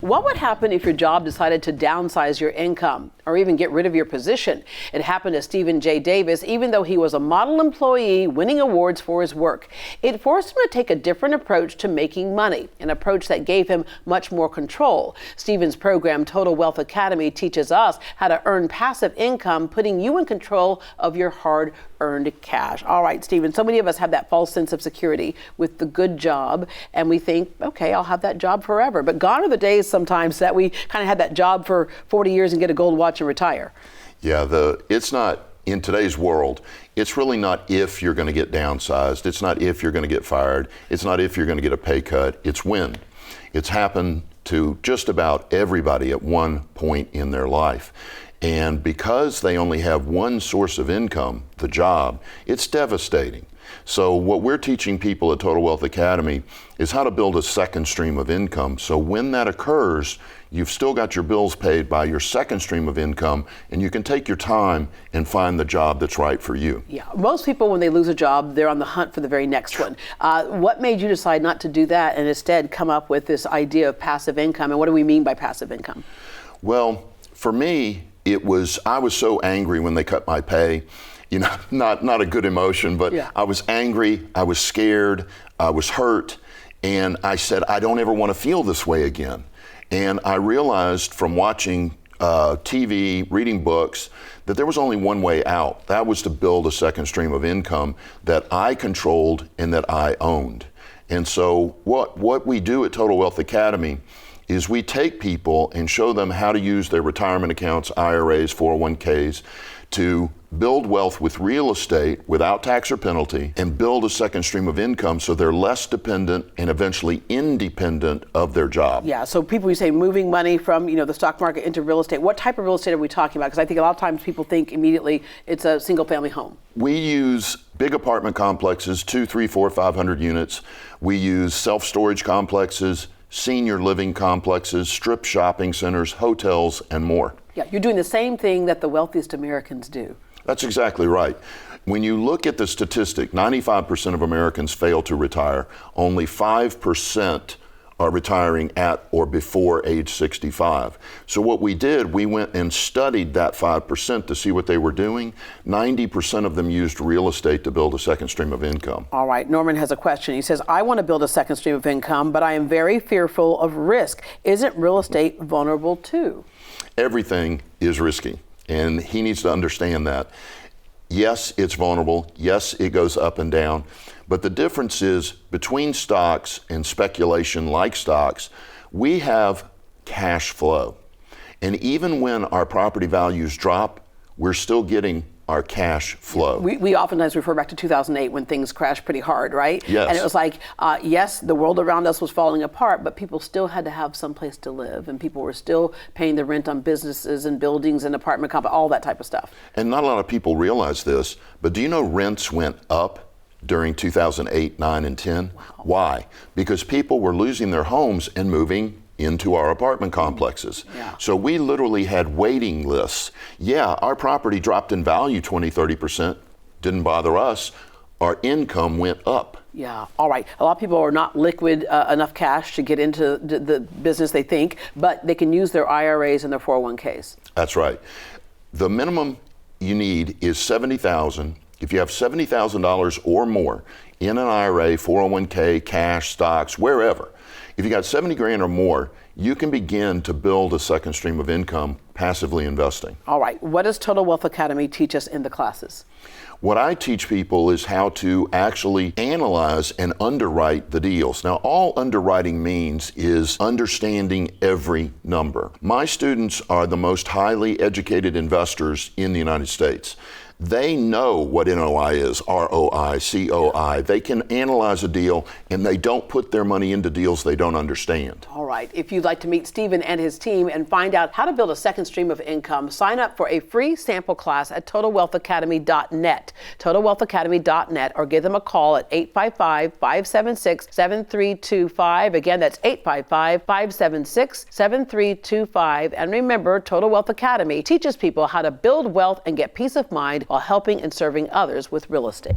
What would happen if your job decided to downsize your income or even get rid of your position? It happened to Stephen J. Davis, even though he was a model employee winning awards for his work. It forced him to take a different approach to making money, an approach that gave him much more control. Stephen's program, Total Wealth Academy, teaches us how to earn passive income, putting you in control of your hard-earned cash. All right, Stephen, so many of us have that false sense of security with the good job, and we think, okay, I'll have that job forever. But gone are the days sometimes that we kind of had that job for 40 years and get a gold watch and retire. Yeah, it's not, in today's world, it's really not if you're going to get downsized. It's not if you're going to get fired. It's not if you're going to get a pay cut. It's when. It's happened to just about everybody at one point in their life. And because they only have one source of income, the job, it's devastating. So what we're teaching people at Total Wealth Academy is how to build a second stream of income. So when that occurs, you've still got your bills paid by your second stream of income, and you can take your time and find the job that's right for you. Yeah, most people, when they lose a job, they're on the hunt for the very next one. What made you decide not to do that and instead come up with this idea of passive income? And what do we mean by passive income? Well, for me, I was so angry when they cut my pay. You know, not a good emotion, but yeah. I was angry, I was scared, I was hurt, and I said, I don't ever want to feel this way again. And I realized from watching TV, reading books, that there was only one way out. That was to build a second stream of income that I controlled and that I owned. And so what we do at Total Wealth Academy is we take people and show them how to use their retirement accounts, IRAs, 401ks, to build wealth with real estate without tax or penalty and build a second stream of income so they're less dependent and eventually independent of their job. Yeah, so people, you say moving money from, the stock market into real estate. What type of real estate are we talking about? Because I think a lot of times people think immediately it's a single family home. We use big apartment complexes, 200, 300, 400, 500 units. We use self-storage complexes, senior living complexes, strip shopping centers, hotels, and more. Yeah, you're doing the same thing that the wealthiest Americans do. That's exactly right. When you look at the statistic, 95% of Americans fail to retire. Only 5% are retiring at or before age 65. So what we did, we went and studied that 5% to see what they were doing. 90% of them used real estate to build a second stream of income. All right, Norman has a question. He says, I want to build a second stream of income, but I am very fearful of risk. Isn't real estate vulnerable too? Everything is risky, and he needs to understand that. Yes, it's vulnerable. Yes, it goes up and down. But the difference is between stocks and speculation like stocks, we have cash flow. And even when our property values drop, we're still getting our cash flow. We oftentimes refer back to 2008 when things crashed pretty hard, right? Yes. And it was like, yes, the world around us was falling apart, but people still had to have some place to live, and people were still paying the rent on businesses and buildings and apartment complexes, all that type of stuff. And not a lot of people realize this, but do you know rents went up during 2008, 9, and 10? Wow. Why? Because people were losing their homes and moving into our apartment complexes. Yeah. So we literally had waiting lists. Yeah, our property dropped in value 20, 30%, didn't bother us. Our income went up. Yeah, all right. A lot of people are not liquid enough cash to get into the business they think, but they can use their IRAs and their 401ks. That's right. The minimum you need is $70,000. If you have $70,000 or more in an IRA, 401k, cash, stocks, wherever, if you got 70 grand or more, you can begin to build a second stream of income passively investing. All right. What does Total Wealth Academy teach us in the classes? What I teach people is how to actually analyze and underwrite the deals. Now, all underwriting means is understanding every number. My students are the most highly educated investors in the United States. They know what NOI is, ROI, COI. They can analyze a deal, and they don't put their money into deals they don't understand. All right. If you'd like to meet Stephen and his team and find out how to build a second stream of income, sign up for a free sample class at TotalWealthAcademy.net. TotalWealthAcademy.net, or give them a call at 855-576-7325. Again, that's 855-576-7325. And remember, Total Wealth Academy teaches people how to build wealth and get peace of mind while helping and serving others with real estate.